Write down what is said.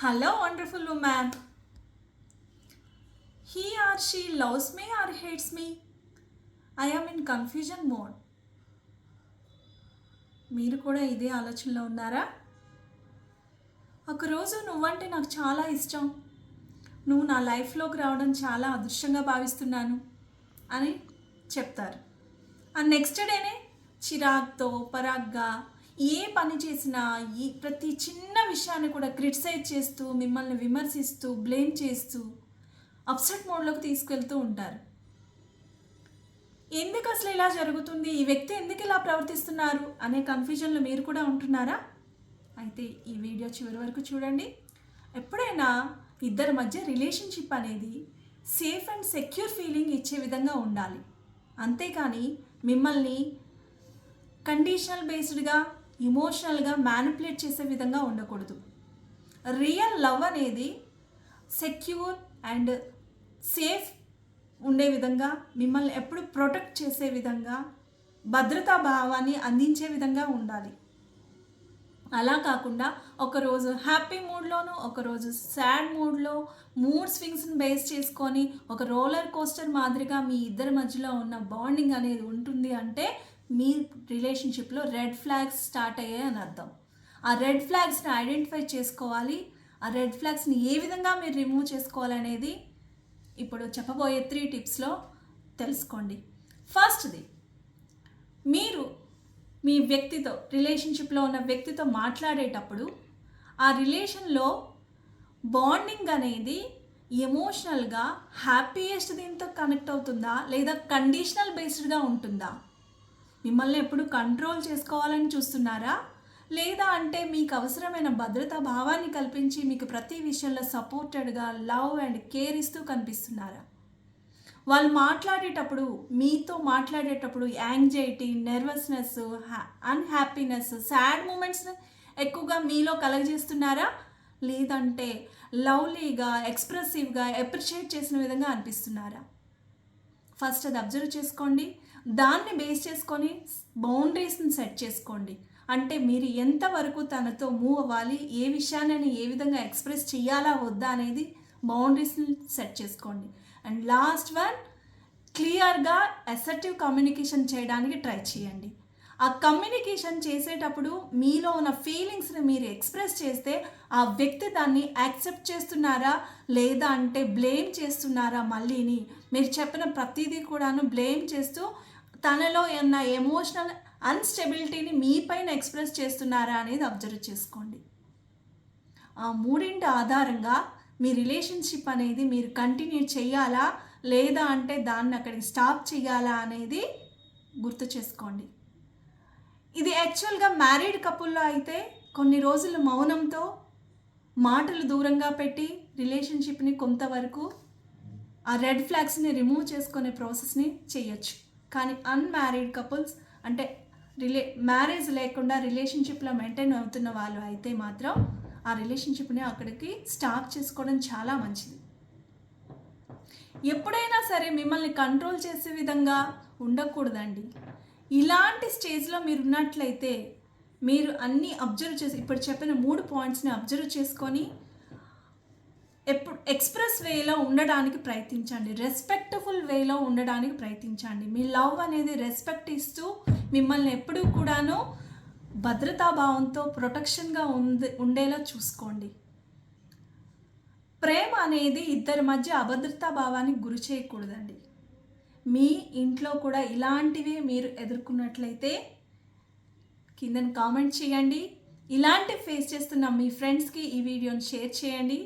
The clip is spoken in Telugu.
Hello, wonderful woman. He or she loves me or hates me? I am in confusion mode. మీరు కూడా ఇదే ఆలోచనలో ఉన్నారా? ఒకరోజు నువ్వంటే నాకు చాలా ఇష్టం, నువ్వు నా లైఫ్లోకి రావడం చాలా అదృష్టంగా భావిస్తున్నాను అని చెప్తారు. ఆ నెక్స్ట్ డేనే చిరాగ్తో పరాగ్గా ఏ పని చేసినా ప్రతి చిన్న విషయాన్ని కూడా క్రిటిసైజ్ చేస్తూ మిమ్మల్ని విమర్శిస్తూ బ్లేమ్ చేస్తూ అప్సెట్ మోడ్లోకి తీసుకెళ్తూ ఉంటారు. ఎందుకు అసలు ఇలా జరుగుతుంది, ఈ వ్యక్తి ఎందుకు ఇలా ప్రవర్తిస్తున్నారు అనే కన్ఫ్యూజన్లో మీరు కూడా ఉంటున్నారా? అయితే ఈ వీడియో చివరి వరకు చూడండి. ఎప్పుడైనా ఇద్దరి మధ్య రిలేషన్షిప్ అనేది సేఫ్ అండ్ సెక్యూర్ ఫీలింగ్ ఇచ్చే విధంగా ఉండాలి. అంతేకాని మిమ్మల్ని కండిషనల్ బేస్డ్గా ఇమోషనల్గా మ్యానిపులేట్ చేసే విధంగా ఉండకూడదు. రియల్ లవ్ అనేది సెక్యూర్ అండ్ సేఫ్ ఉండే విధంగా, మిమ్మల్ని ఎప్పుడు ప్రొటెక్ట్ చేసే విధంగా, భద్రతా భావాన్ని అందించే విధంగా ఉండాలి. అలా కాకుండా ఒకరోజు హ్యాపీ మూడ్లోనూ ఒకరోజు సాడ్ మూడ్లో మూడ్ స్వింగ్స్ని బేస్ చేసుకొని ఒక రోలర్ కోస్టర్ మాదిరిగా మీ ఇద్దరి మధ్యలో ఉన్న బాండింగ్ అనేది ఉంటుంది అంటే మీ రిలేషన్షిప్లో రెడ్ ఫ్లాగ్స్ స్టార్ట్ అయ్యాయి అని అర్థం. ఆ రెడ్ ఫ్లాగ్స్ని ఐడెంటిఫై చేసుకోవాలి. ఆ రెడ్ ఫ్లాగ్స్ని ఏ విధంగా మీరు రిమూవ్ చేసుకోవాలనేది ఇప్పుడు చెప్పబోయే 3 టిప్స్లో తెలుసుకోండి. ఫస్ట్ది, మీరు మీ వ్యక్తితో రిలేషన్షిప్లో ఉన్న వ్యక్తితో మాట్లాడేటప్పుడు ఆ రిలేషన్లో బాండింగ్ అనేది ఎమోషనల్గా హ్యాపీయెస్ట్ దీంతో కనెక్ట్ అవుతుందా లేదా కండిషనల్ బేస్డ్గా ఉంటుందా? మిమ్మల్ని ఎప్పుడు కంట్రోల్ చేసుకోవాలని చూస్తున్నారా లేదా అంటే మీకు అవసరమైన భద్రతా భావాన్ని కల్పించి మీకు ప్రతి విషయంలో సపోర్టెడ్గా లవ్ అండ్ కేర్ ఇస్తూ కనిపిస్తున్నారా? వాళ్ళు మాట్లాడేటప్పుడు మీతో మాట్లాడేటప్పుడు anxiety, nervousness, unhappiness, sad moments ఎక్కువగా మీలో కలగజేస్తున్నారా లేదంటే లవ్లీగా ఎక్స్ప్రెసివ్గా అప్రిషియేట్ చేసిన విధంగా అనిపిస్తున్నారా? ఫస్ట్ అది అబ్జర్వ్ చేసుకోండి. దాన్ని బేస్ చేసుకొని బౌండరీస్ని సెట్ చేసుకోండి. అంటే మీరు ఎంతవరకు తనతో మూవ్ అవ్వాలి, ఏ విషయాన్ని ఏ విధంగా ఎక్స్ప్రెస్ చేయాలా వద్దా అనేది బౌండరీస్ని సెట్ చేసుకోండి. అండ్ లాస్ట్ వన్, క్లియర్గా అసర్టివ్ కమ్యూనికేషన్ చేయడానికి ట్రై చేయండి. ఆ కమ్యూనికేషన్ చేసేటప్పుడు మీలో ఉన్న ఫీలింగ్స్ని మీరు ఎక్స్ప్రెస్ చేస్తే ఆ వ్యక్తి దాన్ని యాక్సెప్ట్ చేస్తున్నారా లేదా అంటే బ్లేమ్ చేస్తున్నారా? మళ్ళీని మీరు చెప్పిన ప్రతిదీ కూడాను బ్లేమ్ చేస్తూ తనలో ఉన్న ఎమోషనల్ అన్స్టెబిలిటీని మీ పైన ఎక్స్ప్రెస్ చేస్తున్నారా అనేది అబ్జర్వ్ చేసుకోండి. ఆ మూడింటి ఆధారంగా మీ రిలేషన్షిప్ అనేది మీరు కంటిన్యూ చేయాలా లేదా అంటే దాన్ని అక్కడికి స్టాప్ చేయాలా అనేది గుర్తు చేసుకోండి. ఇది యాక్చువల్గా మ్యారీడ్ కపుల్లో అయితే కొన్ని రోజులు మౌనంతో మాటలు దూరంగా పెట్టి రిలేషన్షిప్ని కొంతవరకు ఆ రెడ్ ఫ్లాగ్స్ని రిమూవ్ చేసుకునే ప్రాసెస్ని చేయొచ్చు. కానీ అన్మ్యారీడ్ కపుల్స్ అంటే మ్యారేజ్ లేకుండా రిలేషన్షిప్లో మెయింటైన్ అవుతున్న వాళ్ళు అయితే మాత్రం ఆ రిలేషన్షిప్ని అక్కడికి స్టాప్ చేసుకోవడం చాలా మంచిది. ఎప్పుడైనా సరే మిమ్మల్ని కంట్రోల్ చేసే విధంగా ఉండకూడదండి. ఇలాంటి స్టేజ్లో మీరు ఉన్నట్లయితే మీరు అన్నీ అబ్జర్వ్ చేసి ఇప్పుడు చెప్పిన 3 పాయింట్స్ని అబ్జర్వ్ చేసుకొని ఎప్పుడు ఎక్స్ప్రెస్ వేలో ఉండడానికి ప్రయత్నించండి, రెస్పెక్ట్ఫుల్ వేలో ఉండడానికి ప్రయత్నించండి. మీ లవ్ అనేది రెస్పెక్ట్ ఇస్తూ మిమ్మల్ని ఎప్పుడూ కూడాను భద్రతాభావంతో ప్రొటెక్షన్గా ఉండేలా చూసుకోండి. ప్రేమ అనేది ఇద్దరి మధ్య అభద్రతా భావానికి గురి చేయకూడదండి. మీ ఇంట్లో కూడా ఇలాంటివి మీరు ఎదుర్కొన్నట్లయితే కింద కామెంట్ చేయండి. ఇలాంటి ఫేస్ చేస్తున్న మీ ఫ్రెండ్స్కి ఈ వీడియోని షేర్ చేయండి.